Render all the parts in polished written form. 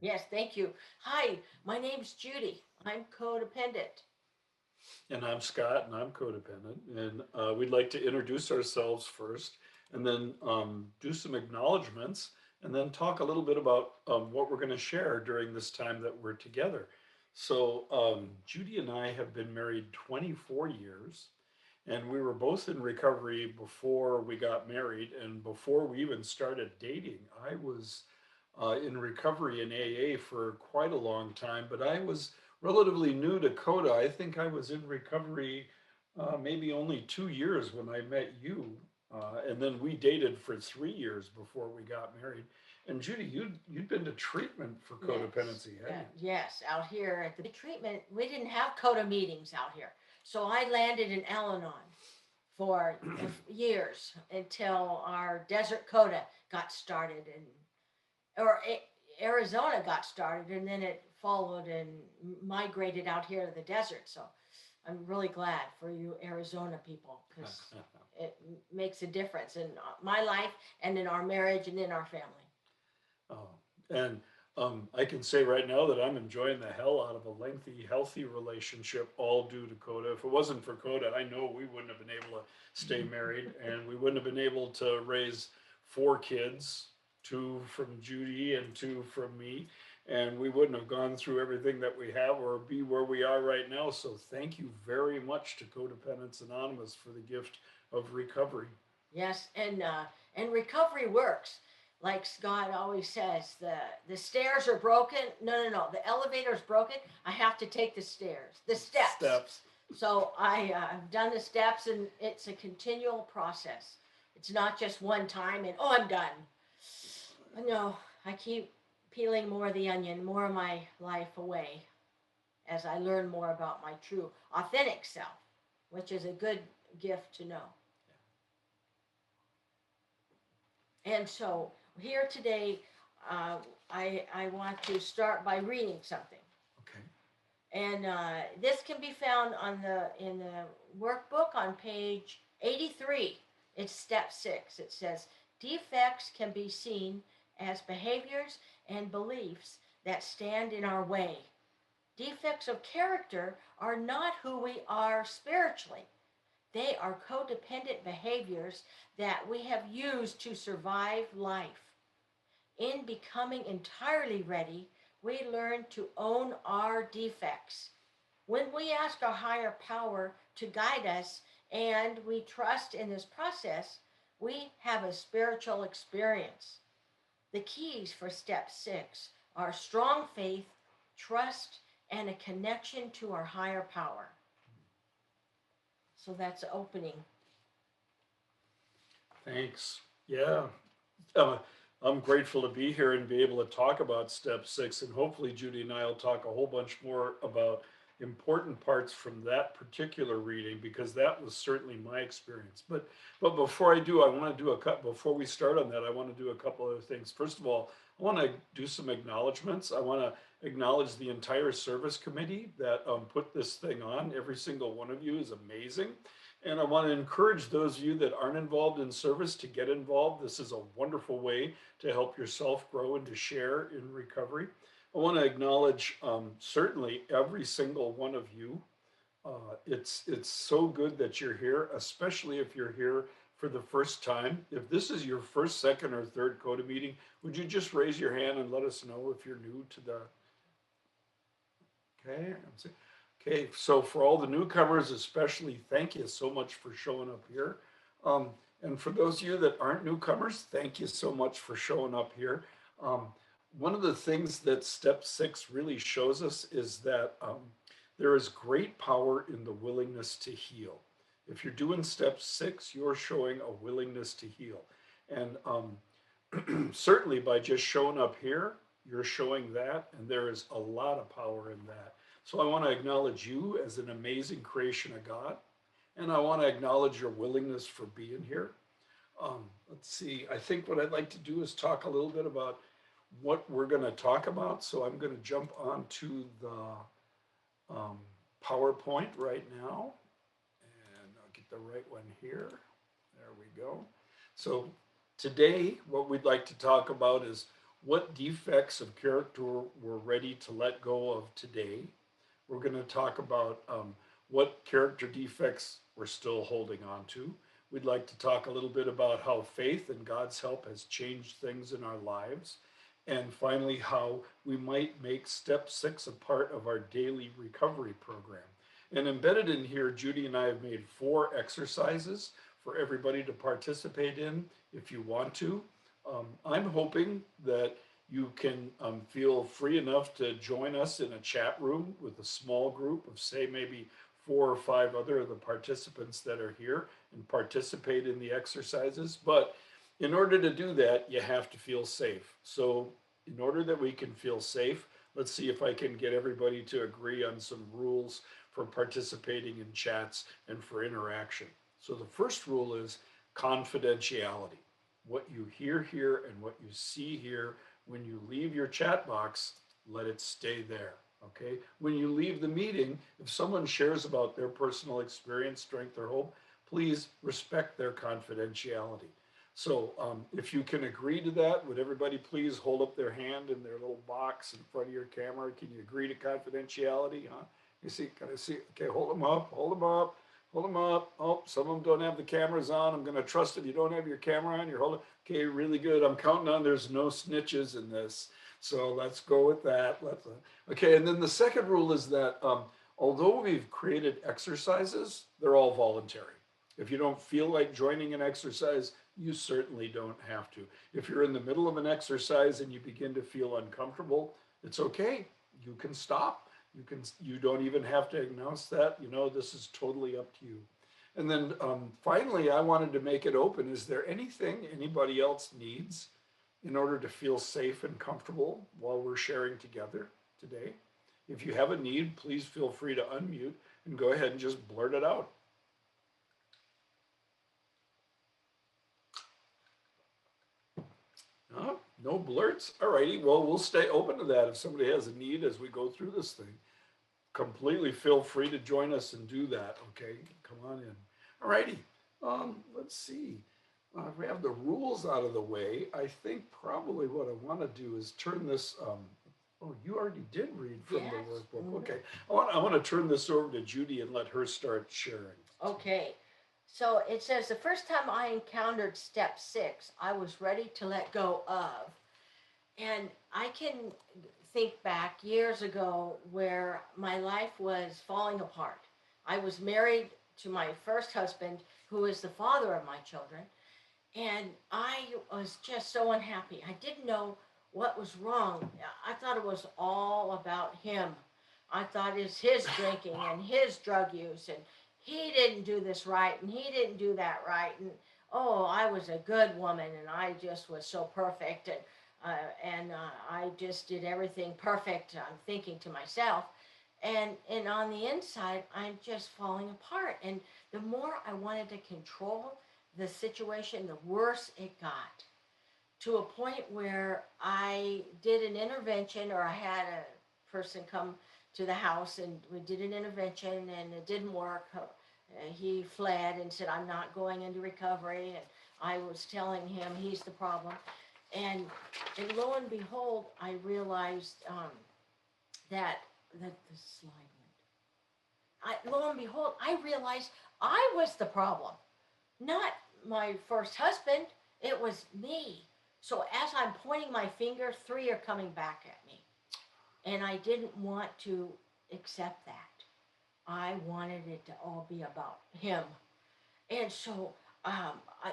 Yes, thank you. Hi, my name's Judy. I'm codependent. And I'm Scott, and I'm codependent. And we'd like to introduce ourselves first, and then do some acknowledgments, and then talk a little bit about what we're going to share during this time that we're together. So, Judy and I have been married 24 years, and we were both in recovery before we got married, and before we even started dating. I was in recovery in AA for quite a long time, but I was relatively new to CoDA. I think I was in recovery maybe only 2 years when I met you. And then we dated for 3 years before we got married. And Judy, you'd been to treatment for Yes, codependency, hadn't yeah, you? yes. Out here at the treatment, we didn't have CODA meetings out here. So I landed in Al-Anon for years until our Desert CODA got started, and or Arizona got started, and then it followed and migrated out here to the desert. So I'm really glad for you Arizona people, because it makes a difference in my life and in our marriage and in our family. Oh, and I can say right now that I'm enjoying the hell out of a lengthy, healthy relationship, all due to CoDA. If it wasn't for CoDA, I know we wouldn't have been able to stay married, and we wouldn't have been able to raise 4 kids, two from Judy and two from me, and we wouldn't have gone through everything that we have or be where we are right now. So thank you very much to Codependents Anonymous for the gift of recovery. Yes, and recovery works. Like Scott always says, the stairs are broken. No, no, no. The elevator's broken. I have to take the stairs, the steps. Steps. So I've done the steps, and it's a continual process. It's not just one time and oh, I'm done. No, I keep peeling more of the onion, more of my life away as I learn more about my true, authentic self, which is a good gift to know. And so here today, I want to start by reading something. Okay. And this can be found on in the workbook on page 83. It's step 6. It says defects can be seen as behaviors and beliefs that stand in our way. Defects of character are not who we are spiritually. They are codependent behaviors that we have used to survive life. In becoming entirely ready, we learn to own our defects. When we ask our higher power to guide us and we trust in this process, we have a spiritual experience. The keys for step 6 are strong faith, trust, and a connection to our higher power. So that's opening. Thanks. Yeah. Uh, I'm grateful to be here and be able to talk about step 6. And hopefully, Judy and I will talk a whole bunch more about important parts from that particular reading because that was certainly my experience. But before I do, I want to do a cut. Before we start on that, I want to do a couple other things. First of all, I want to do some acknowledgments. I want to acknowledge the entire service committee that put this thing on. Every single one of you is amazing. And I want to encourage those of you that aren't involved in service to get involved. This is a wonderful way to help yourself grow and to share in recovery. I want to acknowledge certainly every single one of you. It's so good that you're here, especially if you're here for the first time. If this is your first, second, or third CODA meeting, would you just raise your hand and let us know if you're new to the Okay, okay. So for all the newcomers, especially, thank you so much for showing up here. Um, and for those of you that aren't newcomers, thank you so much for showing up here. Um, One of the things that step 6 really shows us is that there is great power in the willingness to heal. If you're doing step 6, you're showing a willingness to heal. And certainly by just showing up here, you're showing that, and there is a lot of power in that. So I want to acknowledge you as an amazing creation of God, and I want to acknowledge your willingness for being here. Let's see, I think what I'd like to do is talk a little bit about what we're going to talk about. So I'm going to jump onto the um, PowerPoint right now, and I'll get the right one here. There we go. So today, what we'd like to talk about is what defects of character we're ready to let go of today. We're going to talk about what character defects we're still holding on to. We'd like to talk a little bit about how faith and God's help has changed things in our lives. And finally, how we might make step 6 a part of our daily recovery program. And embedded in here, Judy and I have made 4 exercises for everybody to participate in if you want to. I'm hoping that you can feel free enough to join us in a chat room with a small group of, say, maybe 4 or 5 other of the participants that are here and participate in the exercises. But in order to do that, you have to feel safe. So, in order that we can feel safe, let's see if I can get everybody to agree on some rules for participating in chats and for interaction. So, the first rule is confidentiality. What you hear here and what you see here, when you leave your chat box, let it stay there. Okay. When you leave the meeting, if someone shares about their personal experience, strength, or hope, please respect their confidentiality. So if you can agree to that, would everybody please hold up their hand in their little box in front of your camera? Can you agree to confidentiality? Huh? You see, can I see? Okay, hold them up, hold them up, hold them up. Oh, some of them don't have the cameras on. I'm going to trust if you don't have your camera on, you're holding. Okay, really good. I'm counting on there's no snitches in this. So let's go with that. Okay, and then the second rule is that although we've created exercises, they're all voluntary. If you don't feel like joining an exercise, you certainly don't have to. If you're in the middle of an exercise and you begin to feel uncomfortable, it's okay. You can stop. You don't even have to announce that. You know, this is totally up to you. And then finally, I wanted to make it open. Is there anything anybody else needs in order to feel safe and comfortable while we're sharing together today? If you have a need, please feel free to unmute and go ahead and just blurt it out. No, no blurts? All righty. Well, we'll stay open to that if somebody has a need as we go through this thing. Completely feel free to join us and do that. Okay, come on in. All righty. Let's see. If we have the rules out of the way, I think probably what I want to do is turn this. Oh, you already did read from Yes. the workbook. Okay. I want to turn this over to Judy and let her start sharing. Okay. So it says the first time I encountered step 6, I was ready to let go of. And I can think back years ago where my life was falling apart. I was married to my first husband, who is the father of my children, and I was just so unhappy. I didn't know what was wrong. I thought it was all about him. I thought it's his drinking and his drug use, and he didn't do this right, and he didn't do that right, and oh, I was a good woman, and I just was so perfect, and I just did everything perfect. I'm thinking to myself, and on the inside, I'm just falling apart. And the more I wanted to control the situation, the worse it got, to a point where I did an intervention, or I had a person come to the house and we did an intervention and it didn't work. He fled and said, I'm not going into recovery. And I was telling him he's the problem. And, and lo and behold, I realized that the slide went. Lo and behold, I realized I was the problem, not my first husband. It was me. So as I'm pointing my finger, 3 are coming back at me. And I didn't want to accept that. I wanted it to all be about him. And so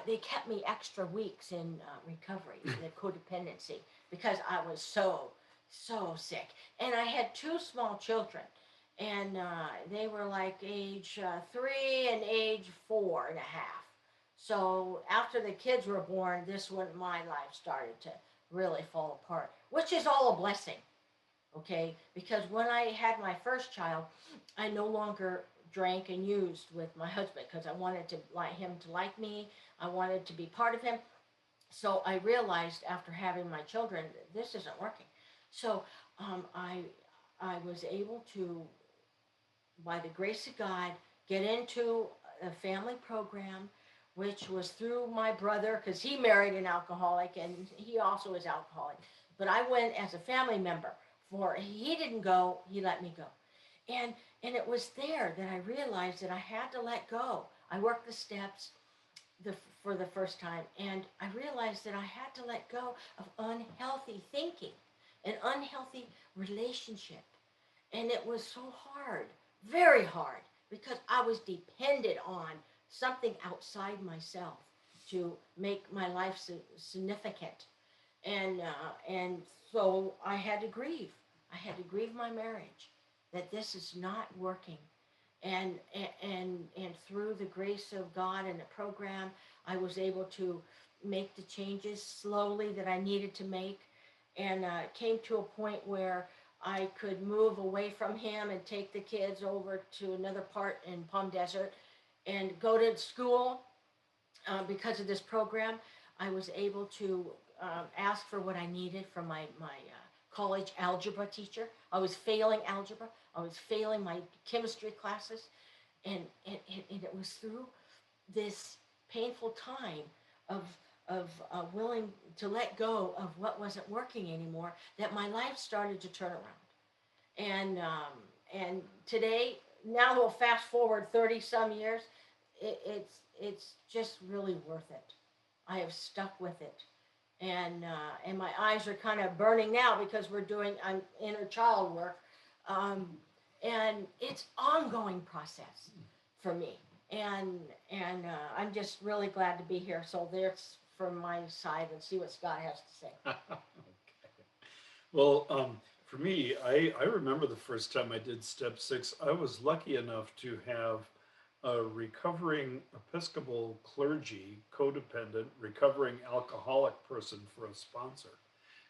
they kept me extra weeks in recovery, in the codependency, because I was so sick. And I had 2 small children. And they were like age 3 and age 4.5. So after the kids were born, this when my life started to really fall apart, which is all a blessing, okay? Because when I had my first child, I no longer drank and used with my husband because I wanted to like him to like me. I wanted to be part of him. So I realized after having my children, this isn't working. So I was able to, by the grace of God, get into a family program, which was through my brother, because he married an alcoholic and he also is alcoholic. but I went as a family member. For he didn't go, he let me go, and it was there that I realized that I had to let go. I worked the steps the for the first time, and I realized that I had to let go of unhealthy thinking, an unhealthy relationship, and it was so hard, very hard, because I was dependent on something outside myself to make my life significant, and so I had to grieve. I had to grieve my marriage, that this is not working, and through the grace of God and the program, I was able to make the changes slowly that I needed to make, and came to a point where I could move away from him and take the kids over to another part in Palm Desert and go to school. Because of this program, I was able to ask for what I needed from my college algebra teacher. I was failing algebra. I was failing my chemistry classes, and it was through this painful time of willing to let go of what wasn't working anymore that my life started to turn around. And today, now we'll fast forward 30 some years. It's just really worth it. I have stuck with it, and my eyes are kind of burning now because we're doing inner child work, um, and it's ongoing process for me. And I'm just really glad to be here. So there's from my side, and see what Scott has to say. Okay. Well, for me, I remember the first time I did step six. I was lucky enough to have a recovering Episcopal clergy, codependent, recovering alcoholic person for a sponsor.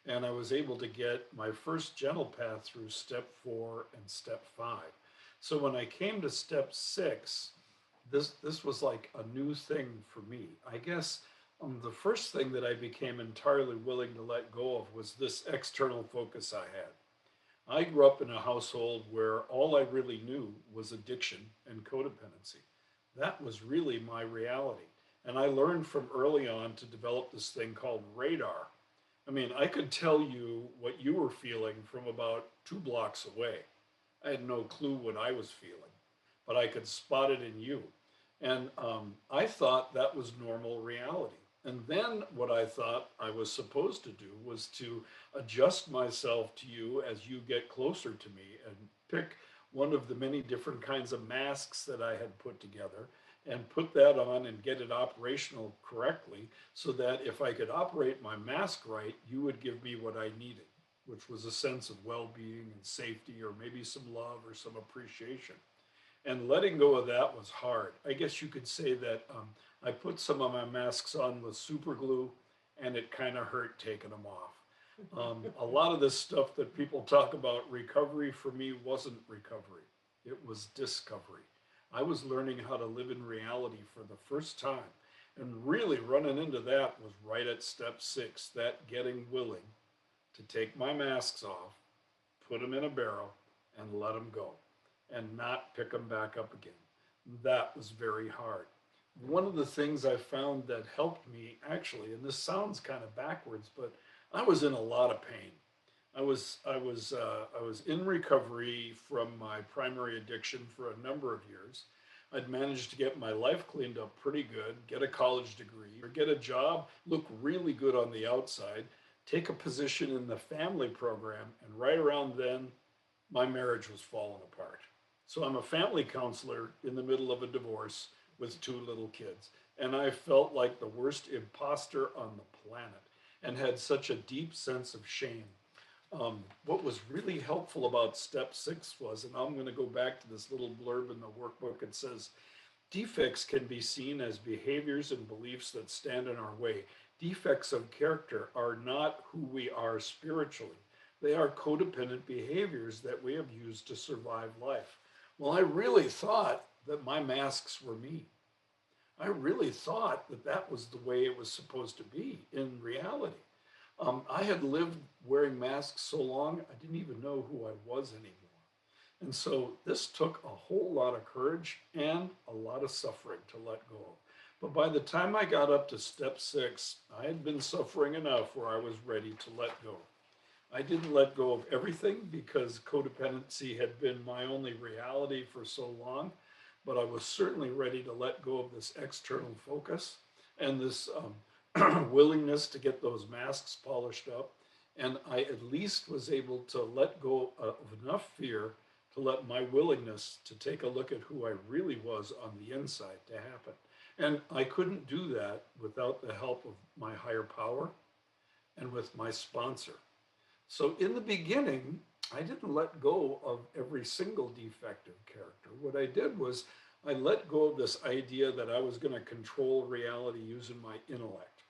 And I was able to get my first gentle path through step four and step five. So when I came to step six, this was like a new thing for me. I guess the first thing that I became entirely willing to let go of was this external focus I had. I grew up in a household where all I really knew was addiction and codependency. That was really my reality. And I learned from early on to develop this thing called radar. I mean, I could tell you what you were feeling from about 2 blocks away. I had no clue what I was feeling, but I could spot it in you. And I thought that was normal reality. And then what I thought I was supposed to do was to adjust myself to you as you get closer to me and pick one of the many different kinds of masks that I had put together and put that on and get it operational correctly so that if I could operate my mask right, you would give me what I needed, which was a sense of well being and safety, or maybe some love or some appreciation. And letting go of that was hard. I guess you could say that I put some of my masks on with super glue, and it kind of hurt taking them off. A lot of this stuff that people talk about recovery for me wasn't recovery, it was discovery. I was learning how to live in reality for the first time. And really running into that was right at step six, that getting willing to take my masks off, put them in a barrel, and let them go and not pick them back up again. That was very hard. One of the things I found that helped me actually, and this sounds kind of backwards, but I was in a lot of pain. I was in recovery from my primary addiction for a number of years. I'd managed to get my life cleaned up pretty good, get a college degree, or get a job, look really good on the outside, take a position in the family program, and right around then, my marriage was falling apart. So I'm a family counselor in the middle of a divorce with 2 little kids. And I felt like the worst imposter on the planet and had such a deep sense of shame. What was really helpful about step six was, and I'm going to go back to this little blurb in the workbook, it says, defects can be seen as behaviors and beliefs that stand in our way. Defects of character are not who we are spiritually. They are codependent behaviors that we have used to survive life. Well, I really thought that my masks were me. I really thought that that was the way it was supposed to be in reality. I had lived wearing masks so long, I didn't even know who I was anymore. And so this took a whole lot of courage and a lot of suffering to let go of. But by the time I got up to step six, I had been suffering enough where I was ready to let go. I didn't let go of everything because codependency had been my only reality for so long, but I was certainly ready to let go of this external focus and this willingness to get those masks polished up. And I at least was able to let go of enough fear to let my willingness to take a look at who I really was on the inside to happen. And I couldn't do that without the help of my higher power and with my sponsor. So in the beginning, I didn't let go of every single defective character. What I did was I let go of this idea that I was going to control reality using my intellect.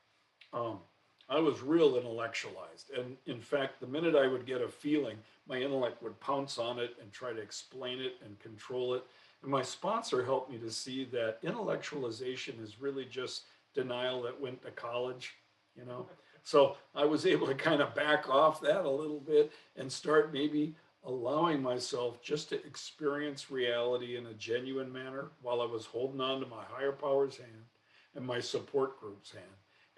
Um, I was real intellectualized. And in fact, the minute I would get a feeling, my intellect would pounce on it and try to explain it and control it. And my sponsor helped me to see that intellectualization is really just denial that went to college, you know? So I was able to kind of back off that a little bit and start maybe allowing myself just to experience reality in a genuine manner while I was holding on to my higher power's hand and my support group's hand,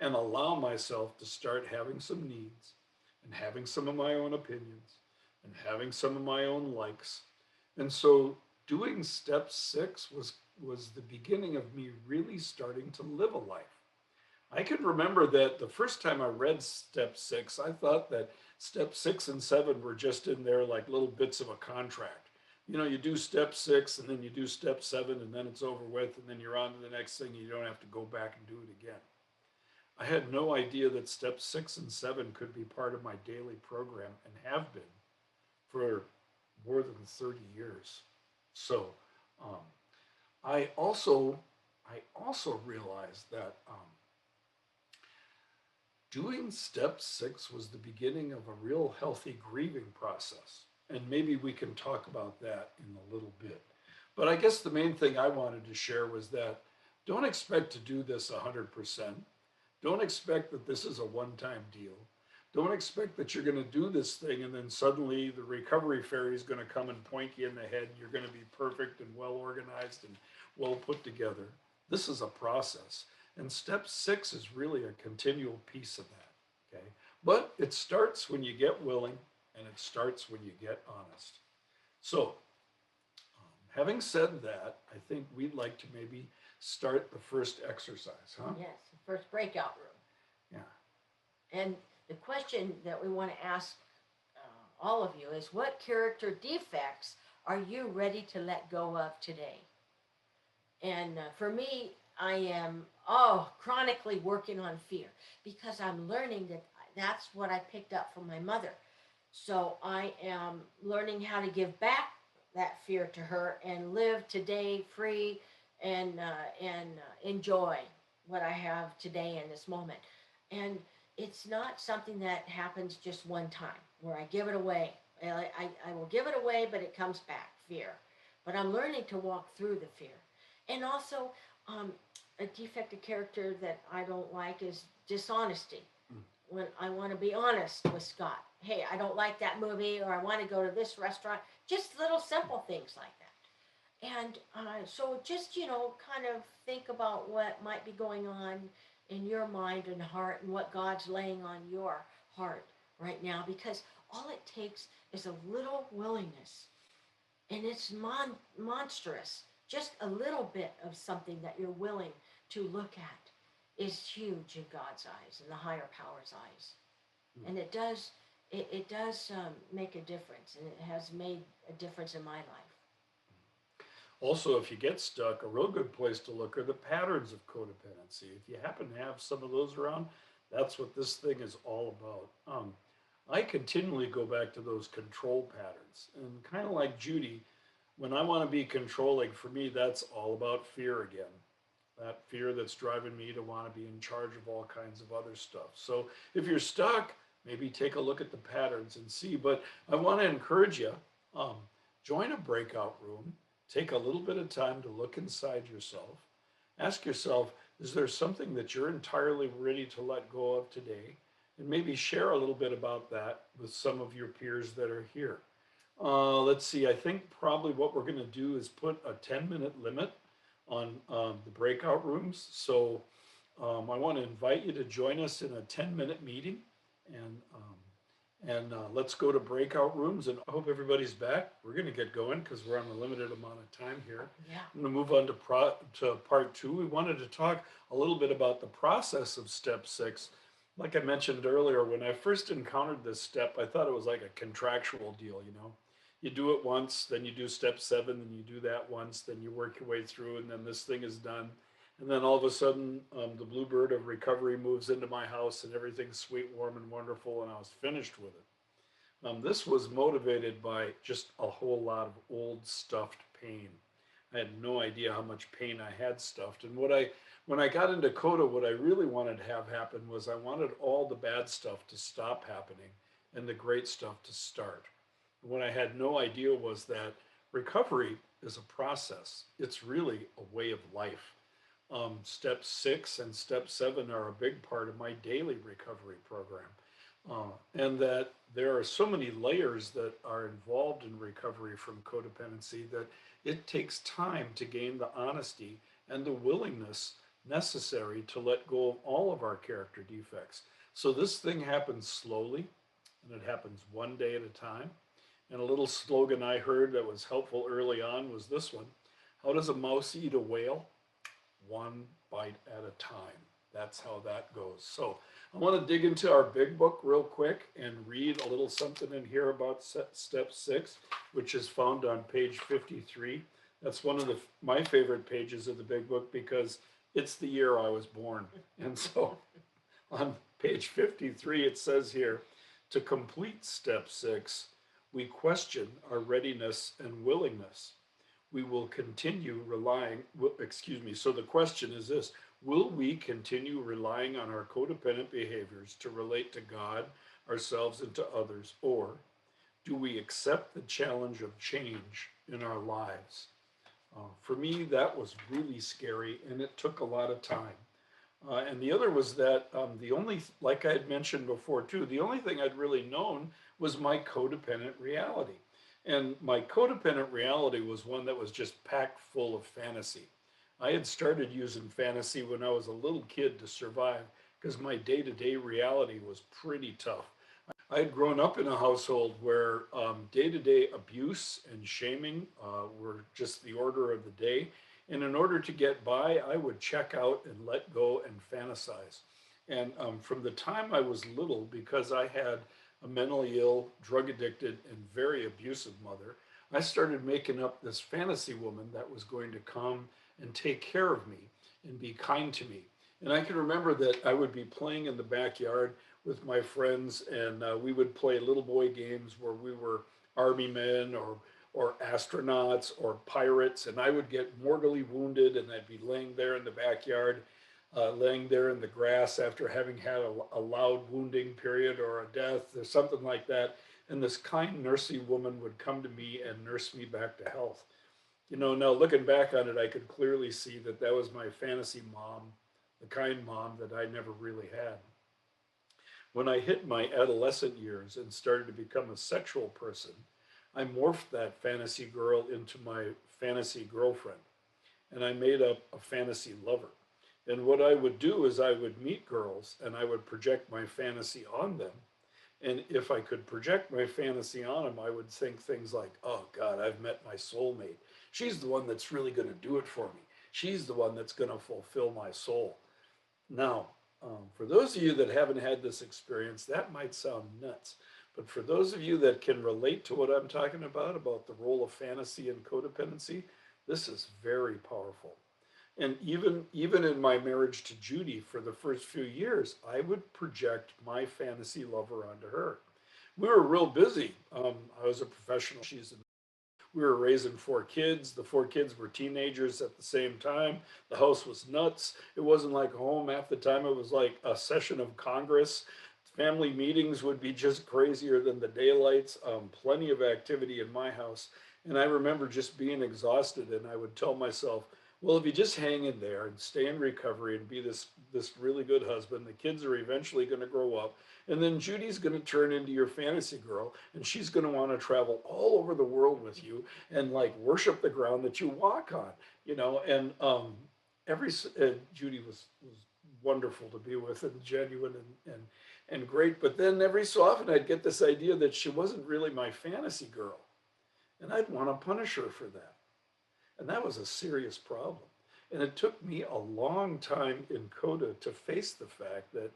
and allow myself to start having some needs and having some of my own opinions and having some of my own likes. And so doing step 6 was the beginning of me really starting to live a life. I can remember that the first time I read step 6, I thought that step 6 and 7 were just in there like little bits of a contract. You know, you do step 6 and then you do step 7 and then it's over with and then you're on to the next thing. You don't have to go back and do it again. I had no idea that step 6 and 7 could be part of my daily program and have been for more than 30 years. So um, I also I also realized that doing step 6 was the beginning of a real healthy grieving process. And maybe we can talk about that in a little bit. But I guess the main thing I wanted to share was that don't expect to do this 100%. Don't expect that this is a one time deal. Don't expect that you're going to do this thing and then suddenly the recovery fairy is going to come and point you in the head. And you're going to be perfect and well organized and well put together. This is a process. And step 6 is really a continual piece of that. Okay. But it starts when you get willing and it starts when you get honest. So, having said that, I think we'd like to maybe start the first exercise, huh? Yes, the first breakout room. Yeah. And the question that we want to ask all of you is, what character defects are you ready to let go of today? And for me, I am, chronically working on fear because I'm learning that that's what I picked up from my mother. So I am learning how to give back that fear to her and live today free and enjoy what I have today in this moment. And it's not something that happens just one time where I give it away. I will give it away, but it comes back, fear. But I'm learning to walk through the fear. And also, um, a defective character that I don't like is dishonesty. Mm. When I want to be honest with Scott, hey, I don't like that movie, or I want to go to this restaurant, just little simple things like that. And so just, kind of think about what might be going on in your mind and heart and what God's laying on your heart right now, because all it takes is a little willingness, and it's monstrous. Just a little bit of something that you're willing to look at is huge in God's eyes and the higher power's eyes. And it does make a difference, and it has made a difference in my life. Also, if you get stuck, a real good place to look are the patterns of codependency. If you happen to have some of those around, that's what this thing is all about. I continually go back to those control patterns. And kind of like Judy, when I want to be controlling, for me, that's all about fear again. That fear that's driving me to want to be in charge of all kinds of other stuff. So if you're stuck, maybe take a look at the patterns and see. But I want to encourage you, um, join a breakout room. Take a little bit of time to look inside yourself. Ask yourself, is there something that you're entirely ready to let go of today? And maybe share a little bit about that with some of your peers that are here. Let's see, I think probably what we're going to do is put a 10-minute limit on the breakout rooms. So I want to invite you to join us in a 10-minute meeting. And And let's go to breakout rooms. And I hope everybody's back. We're going to get going because we're on a limited amount of time here. Yeah. I'm going to move on to part two. We wanted to talk a little bit about the process of step six. Like I mentioned earlier, when I first encountered this step, I thought it was like a contractual deal, you know. You do it once, then you do step seven, then you do that once, then you work your way through, and then this thing is done. And then all of a sudden, the bluebird of recovery moves into my house, and everything's sweet, warm, and wonderful, and I was finished with it. This was motivated by just a whole lot of old stuffed pain. I had no idea how much pain I had stuffed. And when I got into CoDA, what I really wanted to have happen was I wanted all the bad stuff to stop happening and the great stuff to start. And what I had no idea was that recovery is a process. It's really a way of life. Step six and step seven are a big part of my daily recovery program. And that there are so many layers that are involved in recovery from codependency that it takes time to gain the honesty and the willingness necessary to let go of all of our character defects. So this thing happens slowly and it happens one day at a time. And a little slogan I heard that was helpful early on was this one: how does a mouse eat a whale? One bite at a time. That's how that goes. So I want to dig into our big book real quick and read a little something in here about step six, which is found on page 53. That's one of my favorite pages of the big book because it's the year I was born. And so on page 53, it says here, to complete step six, we question our readiness and willingness. We will continue relying, excuse me, so the question is this: will we continue relying on our codependent behaviors to relate to God, ourselves, and to others, or do we accept the challenge of change in our lives? For me, that was really scary, and it took a lot of time. And the other was that the only, like I had mentioned before too, the only thing I'd really known was my codependent reality. And my codependent reality was one that was just packed full of fantasy. I had started using fantasy when I was a little kid to survive because my day to day reality was pretty tough. I had grown up in a household where day to day abuse and shaming were just the order of the day. And in order to get by, I would check out and let go and fantasize. And from the time I was little, because I had a mentally ill, drug addicted, and very abusive mother, I started making up this fantasy woman that was going to come and take care of me and be kind to me. And I can remember that I would be playing in the backyard with my friends, and we would play little boy games where we were army men or astronauts or pirates, and I would get mortally wounded, and I'd be laying there in the backyard, laying there in the grass after having had a loud wounding period or a death or something like that. And this kind nursing woman would come to me and nurse me back to health. You know, now looking back on it, I could clearly see that that was my fantasy mom, the kind mom that I never really had. When I hit my adolescent years and started to become a sexual person, I morphed that fantasy girl into my fantasy girlfriend, and I made up a fantasy lover. And what I would do is I would meet girls and I would project my fantasy on them. And if I could project my fantasy on them, I would think things like, oh God, I've met my soulmate. She's the one that's really going to do it for me. She's the one that's going to fulfill my soul. Now, for those of you that haven't had this experience, that might sound nuts. But for those of you that can relate to what I'm talking about the role of fantasy and codependency, this is very powerful. And even in my marriage to Judy for the first few years, I would project my fantasy lover onto her. We were real busy. I was a professional. We were raising four kids. The four kids were teenagers at the same time. The house was nuts. It wasn't like home half the time. It was like a session of Congress. Family meetings would be just crazier than the daylights. Plenty of activity in my house. And I remember just being exhausted, and I would tell myself, well, if you just hang in there and stay in recovery and be this really good husband, the kids are eventually going to grow up, and then Judy's going to turn into your fantasy girl, and she's going to want to travel all over the world with you and like worship the ground that you walk on, you know. And every Judy was wonderful to be with and genuine, and great. But then every so often I'd get this idea that she wasn't really my fantasy girl. And I'd want to punish her for that. And that was a serious problem. And it took me a long time in CoDA to face the fact that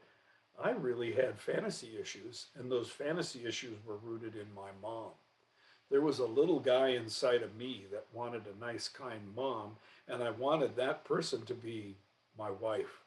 I really had fantasy issues, and those fantasy issues were rooted in my mom. There was a little guy inside of me that wanted a nice, kind mom, and I wanted that person to be my wife.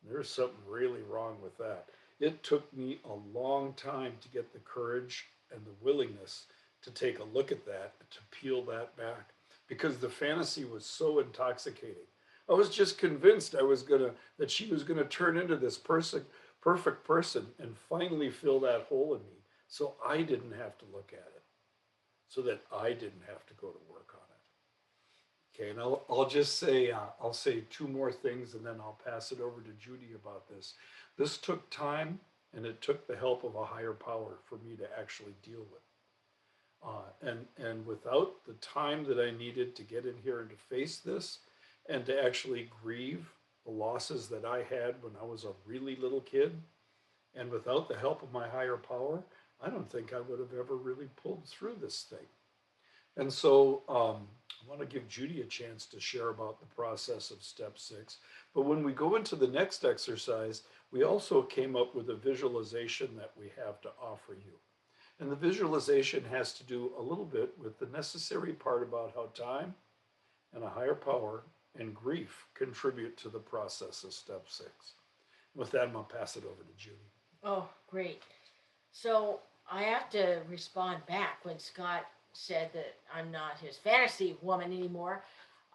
There's something really wrong with that. It took me a long time to get the courage and the willingness to take a look at that, to peel that back, because the fantasy was so intoxicating. I was just convinced that she was gonna turn into this person, perfect person, and finally fill that hole in me, so I didn't have to look at it, so that I didn't have to go to work on it. Okay, and I'll just say, I'll say two more things and then I'll pass it over to Judy about this. This took time and it took the help of a higher power for me to actually deal with. And without the time that I needed to get in here and to face this and to actually grieve the losses that I had when I was a really little kid, and without the help of my higher power, I don't think I would have ever really pulled through this thing. And so I want to give Judy a chance to share about the process of step 6. But when we go into the next exercise, we also came up with a visualization that we have to offer you. And the visualization has to do a little bit with the necessary part about how time and a higher power and grief contribute to the process of step 6. With that, I'm going to pass it over to Judy. Oh, great. So I have to respond back when Scott said that I'm not his fantasy woman anymore.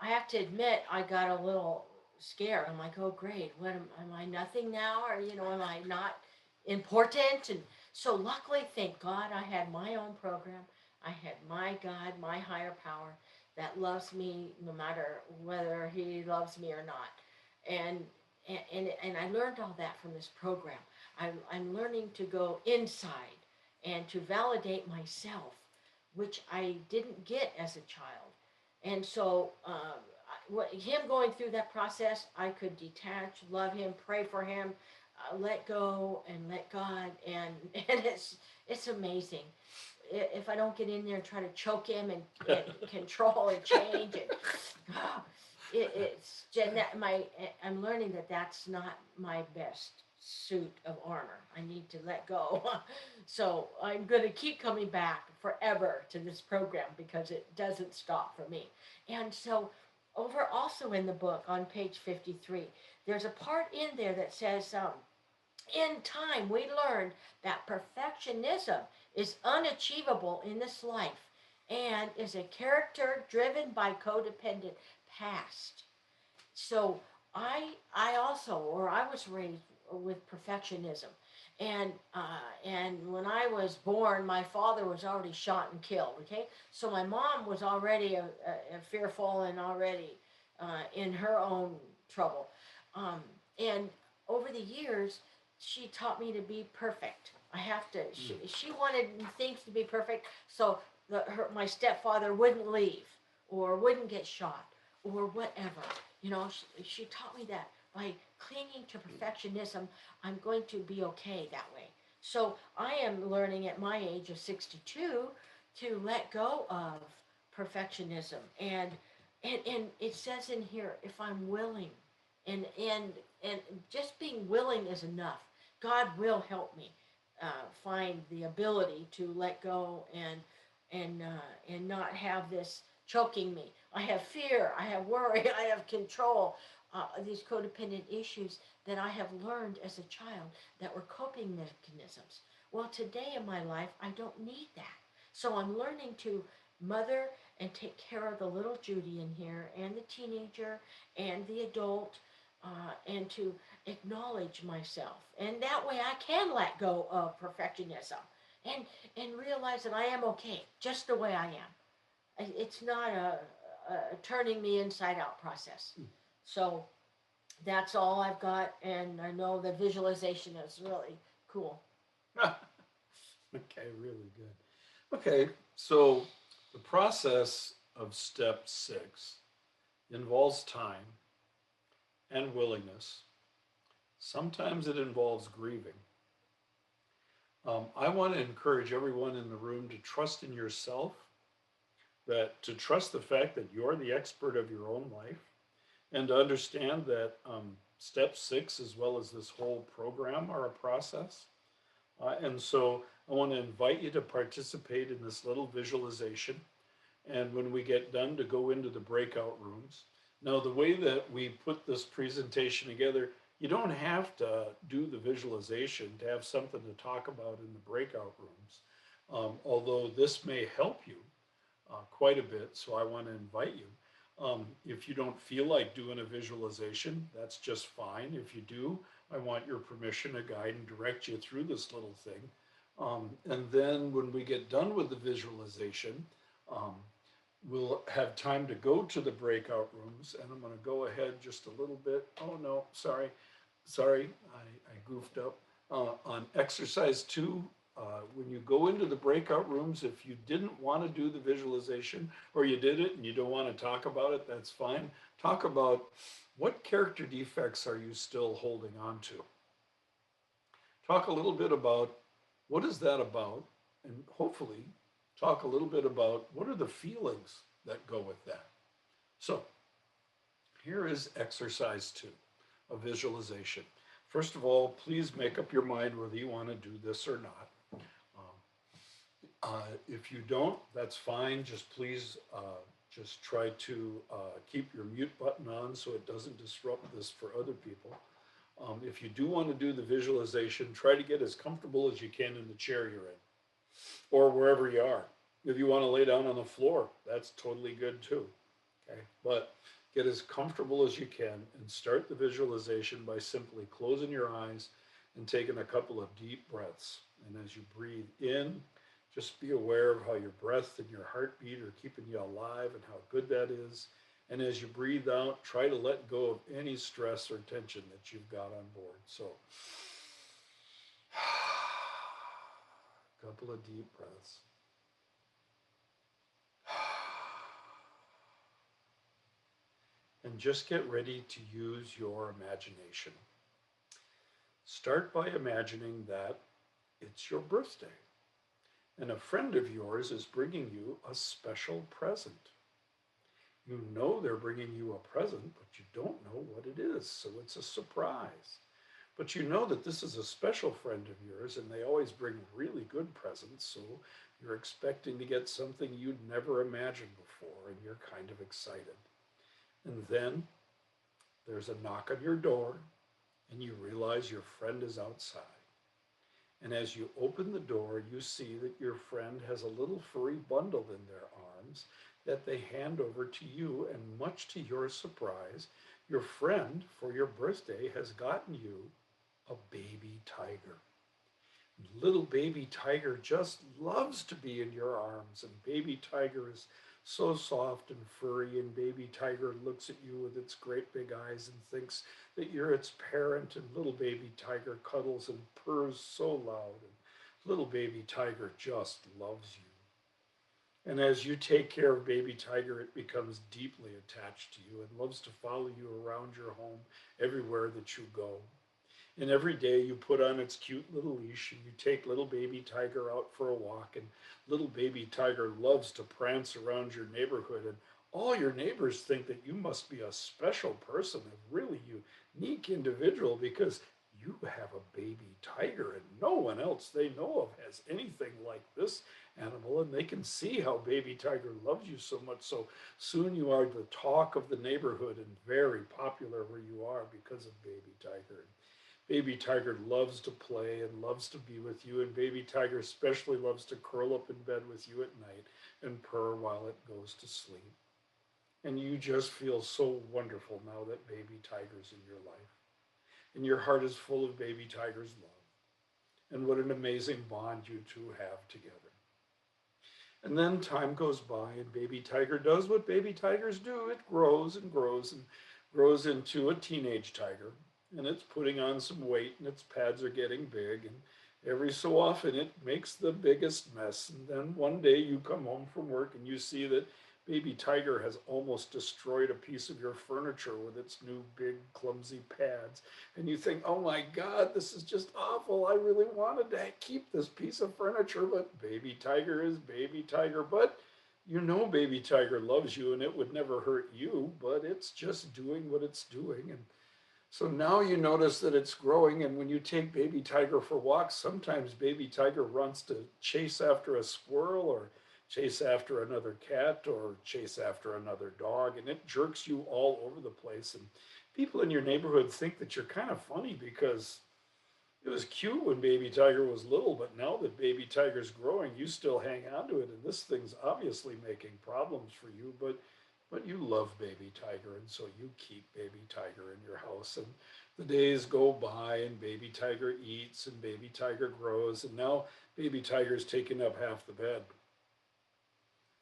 I have to admit I got a little scared. I'm like, oh great, what am I nothing now? Or am I not important? And so luckily, thank God, I had my own program. I had my God, my higher power that loves me no matter whether he loves me or not. And and I learned all that from this program. I'm learning to go inside and to validate myself, which I didn't get as a child. And so, him going through that process, I could detach, love him, pray for him, let go, and let God, and and it's amazing. If I don't get in there and try to choke him and control and change it, it's my. I'm learning that that's not my best suit of armor. I need to let go. So I'm going to keep coming back forever to this program because it doesn't stop for me. And so over also in the book on page 53, there's a part in there that says, in time we learned that perfectionism is unachievable in this life and is a character driven by codependent past. So I also, or I was raised with perfectionism, and when I was born, my father was already shot and killed. Okay, so my mom was already a fearful and already in her own trouble, um, and over the years, she taught me to be perfect. I have to. She wanted things to be perfect, so my stepfather wouldn't leave or wouldn't get shot or whatever. She taught me that by clinging to perfectionism, I'm going to be okay that way. So I am learning at my age of 62 to let go of perfectionism. And it says in here, if I'm willing, and just being willing is enough. God will help me find the ability to let go and not have this choking me. I have fear, I have worry, I have control. These codependent issues that I have learned as a child that were coping mechanisms. Well, today in my life, I don't need that. So I'm learning to mother and take care of the little Judy in here, and the teenager, and the adult, and to acknowledge myself. And that way I can let go of perfectionism and realize that I am okay just the way I am. It's not a turning me inside out process. So that's all I've got, and I know the visualization is really cool. Okay, really good. Okay, so the process of step 6 involves time and willingness. Sometimes it involves grieving. I want to encourage everyone in the room to trust in yourself, that to trust the fact that you're the expert of your own life, and to understand that step six, as well as this whole program, are a process. And so I want to invite you to participate in this little visualization. And when we get done, to go into the breakout rooms. Now, the way that we put this presentation together, you don't have to do the visualization to have something to talk about in the breakout rooms. Although this may help you quite a bit, so I want to invite you. If you don't feel like doing a visualization, that's just fine. If you do, I want your permission to guide and direct you through this little thing. And then when we get done with the visualization, um, we'll have time to go to the breakout rooms. And I'm going to go ahead just a little bit. Oh no, sorry, I goofed up. On exercise two, when you go into the breakout rooms, if you didn't want to do the visualization, or you did it and you don't want to talk about it, that's fine. Talk about what character defects are you still holding on to. Talk a little bit about what is that about, and hopefully talk a little bit about what are the feelings that go with that. So here is exercise two, a visualization. First of all, please make up your mind whether you want to do this or not. If you don't, that's fine. Just please just try to keep your mute button on so it doesn't disrupt this for other people. If you do want to do the visualization, try to get as comfortable as you can in the chair you're in or wherever you are. If you want to lay down on the floor, that's totally good too. Okay, but get as comfortable as you can and start the visualization by simply closing your eyes and taking a couple of deep breaths. And as you breathe in, just be aware of how your breath and your heartbeat are keeping you alive and how good that is. And as you breathe out, try to let go of any stress or tension that you've got on board. So, a couple of deep breaths. And just get ready to use your imagination. Start by imagining that it's your birthday and a friend of yours is bringing you a special present. You know they're bringing you a present, but you don't know what it is, so it's a surprise. But you know that this is a special friend of yours and they always bring really good presents, so you're expecting to get something you'd never imagined before and you're kind of excited. And then there's a knock on your door and you realize your friend is outside. And as you open the door, you see that your friend has a little furry bundle in their arms that they hand over to you. And much to your surprise, your friend, for your birthday, has gotten you a baby tiger. Little baby tiger just loves to be in your arms, and baby tiger is so soft and furry, and baby tiger looks at you with its great big eyes and thinks that you're its parent, and little baby tiger cuddles and purrs so loud, and little baby tiger just loves you. And as you take care of baby tiger, it becomes deeply attached to you and loves to follow you around your home everywhere that you go. And every day you put on its cute little leash and you take little baby tiger out for a walk. And little baby tiger loves to prance around your neighborhood. And all your neighbors think that you must be a special person, a really unique individual, because you have a baby tiger and no one else they know of has anything like this animal. And they can see how baby tiger loves you so much. So soon you are the talk of the neighborhood and very popular where you are because of baby tiger. Baby tiger loves to play and loves to be with you, and baby tiger especially loves to curl up in bed with you at night and purr while it goes to sleep. And you just feel so wonderful now that baby tiger's in your life. And your heart is full of baby tiger's love. And what an amazing bond you two have together. And then time goes by and baby tiger does what baby tigers do. It grows and grows and grows into a teenage tiger. And it's putting on some weight and its pads are getting big. And every so often it makes the biggest mess. And then one day you come home from work and you see that baby tiger has almost destroyed a piece of your furniture with its new big clumsy pads. And you think, oh my God, this is just awful. I really wanted to keep this piece of furniture, but baby tiger is baby tiger. But you know baby tiger loves you and it would never hurt you, but it's just doing what it's doing. And so now you notice that it's growing, and when you take baby tiger for walks, sometimes baby tiger runs to chase after a squirrel or chase after another cat or chase after another dog, and it jerks you all over the place. And people in your neighborhood think that you're kind of funny because it was cute when baby tiger was little, but now that baby tiger's growing, you still hang on to it, and this thing's obviously making problems for you, but you love baby tiger, and so you keep baby tiger in your house. And the days go by, and baby tiger eats, and baby tiger grows, and now baby tiger's taking up half the bed.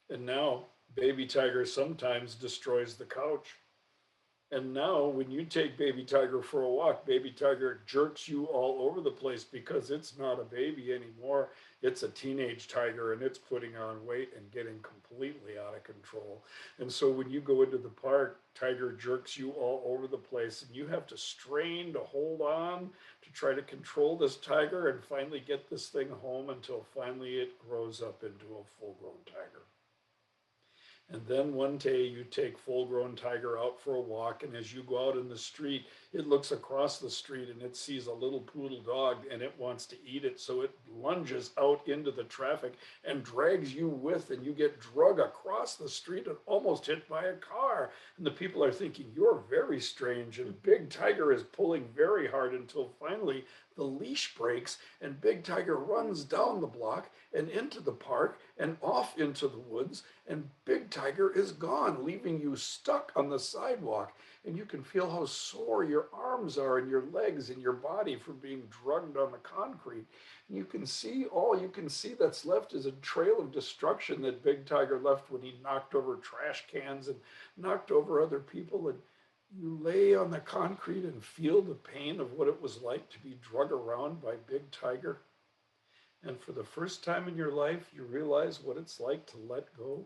And now baby tiger sometimes destroys the couch. And now, when you take baby tiger for a walk, baby tiger jerks you all over the place because it's not a baby anymore. It's a teenage tiger and it's putting on weight and getting completely out of control. And so, when you go into the park, tiger jerks you all over the place and you have to strain to hold on to try to control this tiger and finally get this thing home until finally it grows up into a full grown tiger. And then one day you take full grown tiger out for a walk, and as you go out in the street, it looks across the street and it sees a little poodle dog and it wants to eat it. So it lunges out into the traffic and drags you with, and you get drug across the street and almost hit by a car. And the people are thinking, you're very strange. And Big Tiger is pulling very hard until finally the leash breaks and Big Tiger runs down the block and into the park and off into the woods, and Big Tiger is gone, leaving you stuck on the sidewalk. And you can feel how sore your arms are and your legs and your body from being drugged on the concrete. And you can see, all you can see that's left is a trail of destruction that Big Tiger left when he knocked over trash cans and knocked over other people. And you lay on the concrete and feel the pain of what it was like to be drug around by Big Tiger. And for the first time in your life, you realize what it's like to let go.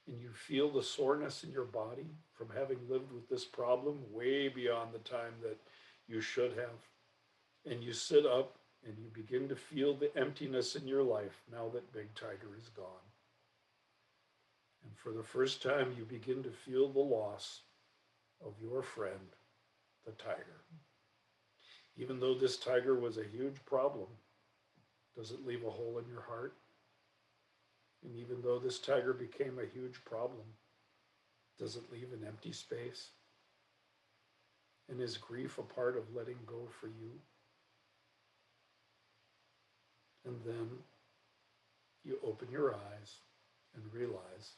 And you feel the soreness in your body from having lived with this problem way beyond the time that you should have. And you sit up and you begin to feel the emptiness in your life now that Big Tiger is gone. And for the first time, you begin to feel the loss of your friend, the tiger. Even though this tiger was a huge problem, does it leave a hole in your heart? And even though this tiger became a huge problem, does it leave an empty space? And is grief a part of letting go for you? And then you open your eyes and realize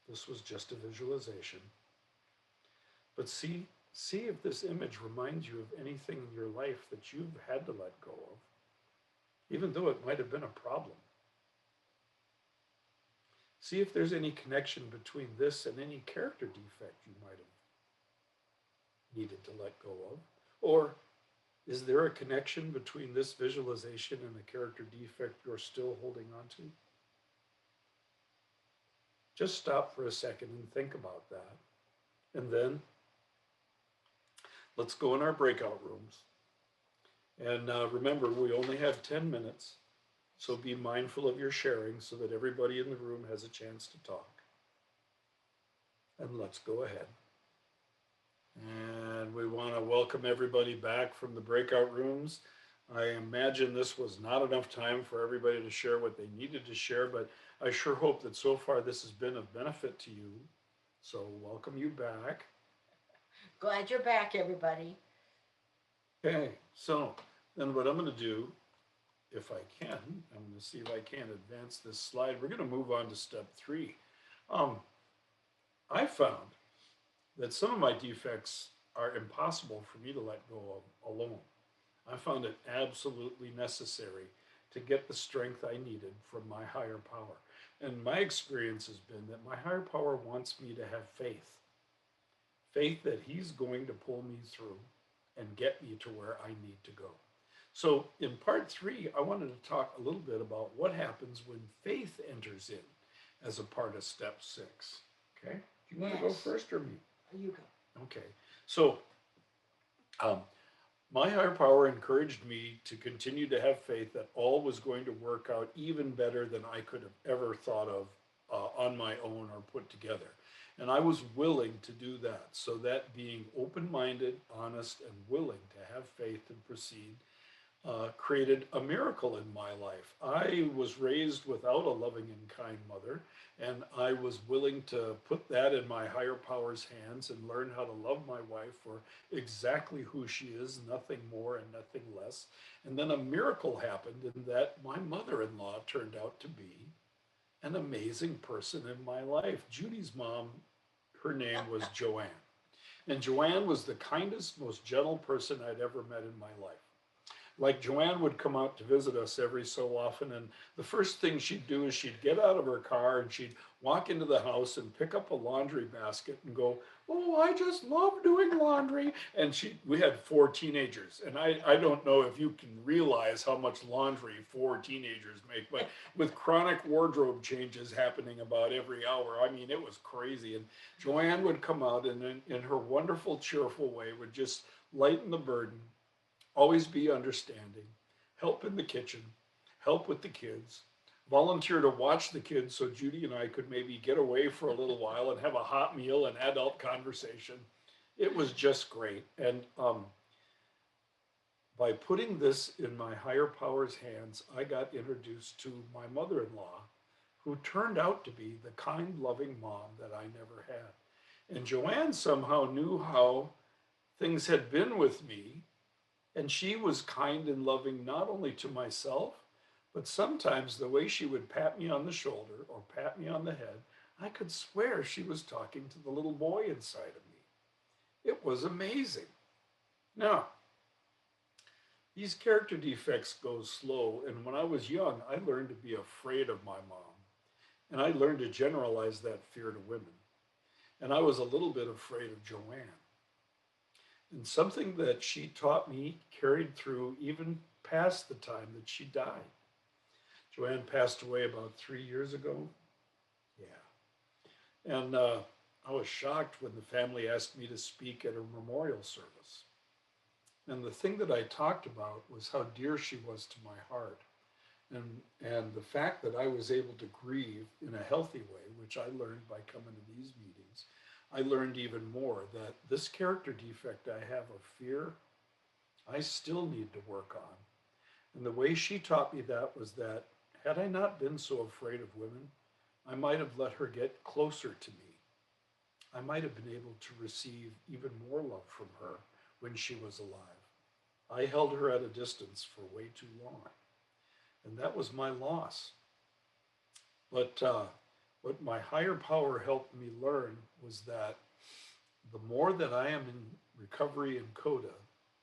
this was just a visualization. But see if this image reminds you of anything in your life that you've had to let go of, even though it might have been a problem. See if there's any connection between this and any character defect you might have needed to let go of. Or is there a connection between this visualization and the character defect you're still holding on to? Just stop for a second and think about that. And then let's go in our breakout rooms. And remember, we only have 10 minutes. So be mindful of your sharing so that everybody in the room has a chance to talk. And let's go ahead. And we want to welcome everybody back from the breakout rooms. I imagine this was not enough time for everybody to share what they needed to share, but I sure hope that so far this has been of benefit to you. So welcome you back. Glad you're back, everybody. Okay, so then what I'm going to do, if I can, I'm going to see if I can advance this slide. We're going to move on to step 3. I found that some of my defects are impossible for me to let go of alone. I found it absolutely necessary to get the strength I needed from my higher power. And my experience has been that my higher power wants me to have faith. Faith that he's going to pull me through and get me to where I need to go. So in part 3, I wanted to talk a little bit about what happens when faith enters in. as a part of step 6. Okay? Do you want to go Yes. first or me? You go. Okay. So, um, my higher power encouraged me to continue to have faith that all was going to work out even better than I could have ever thought of on my own or put together. And I was willing to do that. So, that being open minded, honest, and willing to have faith and proceed created a miracle in my life. I was raised without a loving and kind mother, and I was willing to put that in my higher power's hands and learn how to love my wife for exactly who she is, nothing more and nothing less. And then a miracle happened in that my mother in law turned out to be an amazing person in my life. Judy's mom, her name was Joanne. And Joanne was the kindest, most gentle person I'd ever met in my life. Like Joanne would come out to visit us every so often, and the first thing she'd do is she'd get out of her car and she'd walk into the house and pick up a laundry basket and go, "Oh, I just love doing laundry." And we had 4 teenagers, and I don't know if you can realize how much laundry 4 teenagers make, but with chronic wardrobe changes happening about every hour, I mean, it was crazy. And Joanne would come out and in her wonderful, cheerful way would just lighten the burden, always be understanding, help in the kitchen, help with the kids, volunteer to watch the kids so Judy and I could maybe get away for a little while and have a hot meal and adult conversation. It was just great. And by putting this in my higher power's hands, I got introduced to my mother in law, who turned out to be the kind, loving mom that I never had. And Joanne somehow knew how things had been with me, and she was kind and loving not only to myself, but sometimes the way she would pat me on the shoulder or pat me on the head, I could swear she was talking to the little boy inside of me. It was amazing. Now, these character defects go slow, and when I was young, I learned to be afraid of my mom. And I learned to generalize that fear to women. And I was a little bit afraid of Joanne. And something that she taught me carried through even past the time that she died. Joanne passed away about 3 years ago. Yeah. And I was shocked when the family asked me to speak at her memorial service. And the thing that I talked about was how dear she was to my heart. And the fact that I was able to grieve in a healthy way, which I learned by coming to these meetings, I learned even more that this character defect I have of fear, I still need to work on. And the way she taught me that was that had I not been so afraid of women, I might have let her get closer to me. I might have been able to receive even more love from her when she was alive. I held her at a distance for way too long, and that was my loss. But what my higher power helped me learn was that the more that I am in recovery in CoDA,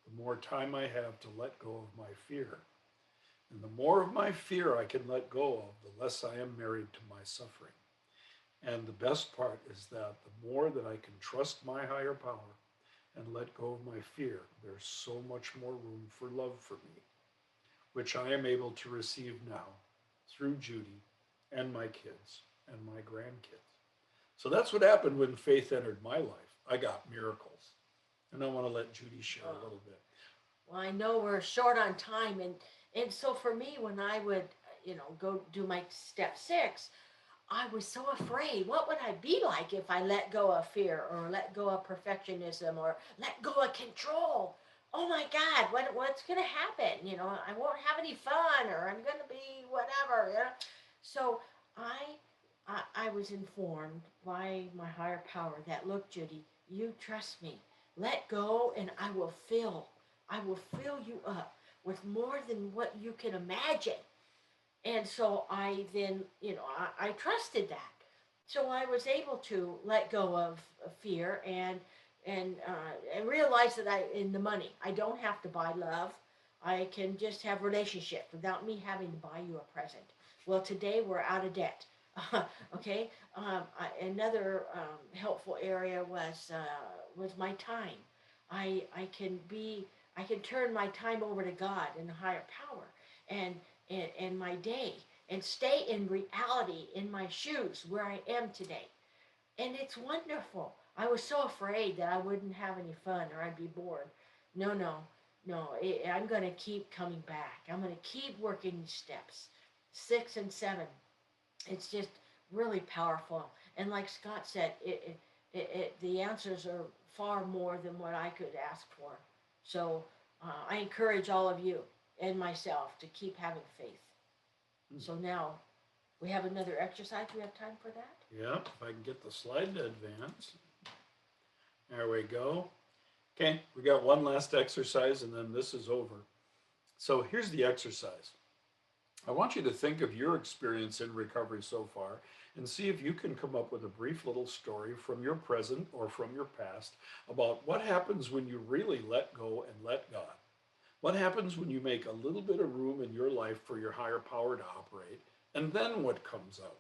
the more time I have to let go of my fear. And the more of my fear I can let go of, the less I am married to my suffering. And the best part is that the more that I can trust my higher power and let go of my fear, there's so much more room for love for me, which I am able to receive now through Judy and my kids and my grandkids. So that's what happened when faith entered my life. I got miracles. And I want to let Judy share a little bit. Well, I know we're short on time, and so for me, when I would, go do my step 6, I was so afraid. What would I be like if I let go of fear or let go of perfectionism or let go of control? Oh my God, what's going to happen? I won't have any fun, or I'm going to be whatever. So I, I was informed by my higher power that, look, Judy, you trust me. Let go, and I will fill. I will fill you up with more than what you can imagine. And so I then, I trusted that. So I was able to let go of fear and realize that in the money, I don't have to buy love. I can just have relationship without me having to buy you a present. Well, today we're out of debt. Okay. Another helpful area was my time. I can be I can turn my time over to God and higher power and my day and stay in reality in my shoes where I am today. And it's wonderful. I was so afraid that I wouldn't have any fun or I'd be bored. No, no, no. I'm going to keep coming back. I'm going to keep working these steps, 6 and 7. It's just really powerful. And like Scott said, the answers are far more than what I could ask for. So I encourage all of you and myself to keep having faith. Hmm. So now we have another exercise. Do we have time for that? Yep, if I can get the slide to advance. There we go. Okay, we got one last exercise and then this is over. So here's the exercise. I want you to think of your experience in recovery so far and see if you can come up with a brief little story from your present or from your past about what happens when you really let go and let God. What happens when you make a little bit of room in your life for your higher power to operate, and then what comes out?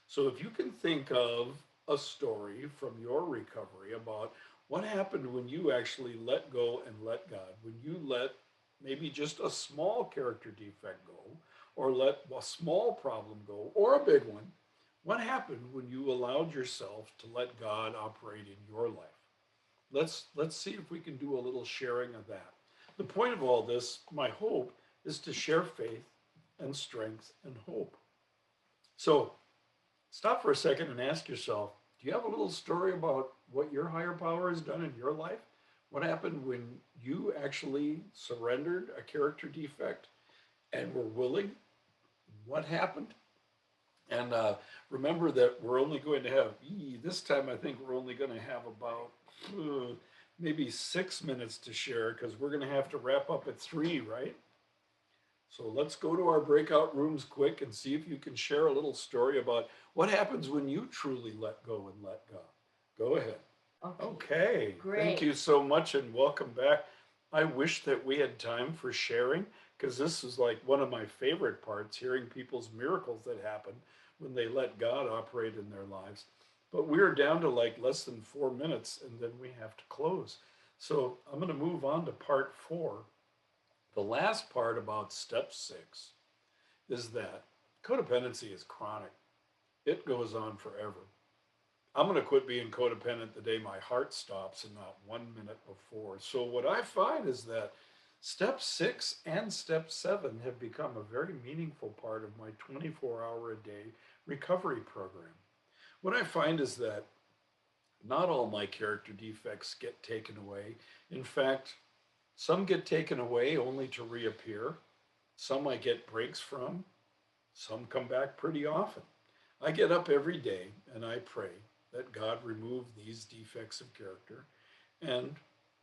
So if you can think of a story from your recovery about what happened when you actually let go and let God, when you let maybe just a small character defect go, or let a small problem go, or a big one, what happened when you allowed yourself to let God operate in your life? Let's see if we can do a little sharing of that. The point of all this, my hope, is to share faith and strength and hope. So stop for a second and ask yourself, do you have a little story about what your higher power has done in your life? What happened when you actually surrendered a character defect and were willing? What happened? And remember that we're only going to have, this time I think we're only going to have about maybe 6 minutes to share because we're going to have to wrap up at 3, right? So let's go to our breakout rooms quick and see if you can share a little story about what happens when you truly let go and let God. Go ahead. Okay, Okay, thank great. you so much and welcome back. I wish that we had time for sharing because this is like one of my favorite parts, hearing people's miracles that happen when they let God operate in their lives. But we're down to like less than 4 minutes and then we have to close. So I'm going to move on to part 4. The last part about step 6 is that codependency is chronic. It goes on forever. I'm going to quit being codependent the day my heart stops and not 1 minute before. So, what I find is that step 6 and step 7 have become a very meaningful part of my 24-hour a day recovery program. What I find is that not all my character defects get taken away. In fact, some get taken away only to reappear. Some I get breaks from. Some come back pretty often. I get up every day and I pray that God remove these defects of character, and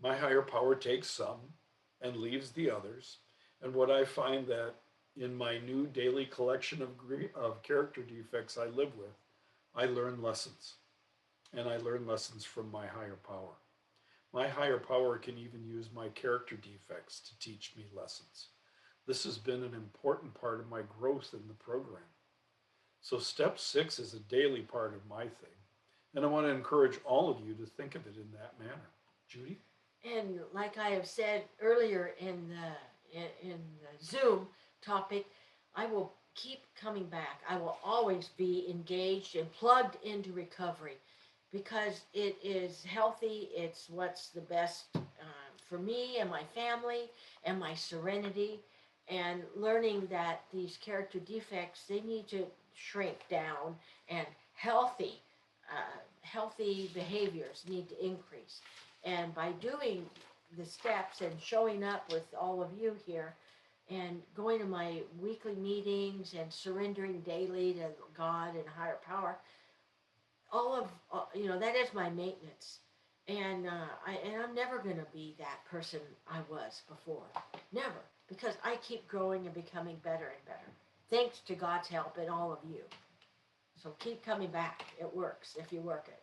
my higher power takes some and leaves the others. And what I find that in my new daily collection of character defects I live with, I learn lessons, and I learn lessons from my higher power. My higher power can even use my character defects to teach me lessons. This has been an important part of my growth in the program. So, step 6 is a daily part of my thing. And I want to encourage all of you to think of it in that manner. Judy? And like I have said earlier in the Zoom topic, I will keep coming back. I will always be engaged and plugged into recovery because it is healthy. It's what's the best for me and my family and my serenity. And learning that these character defects, they need to shrink down, and healthy behaviors need to increase. And by doing the steps and showing up with all of you here and going to my weekly meetings and surrendering daily to God and higher power, all of that is my maintenance. And I'm never going to be that person I was before. Never, because I keep growing and becoming better and better. Thanks to God's help and all of you. So keep coming back. It works if you work it.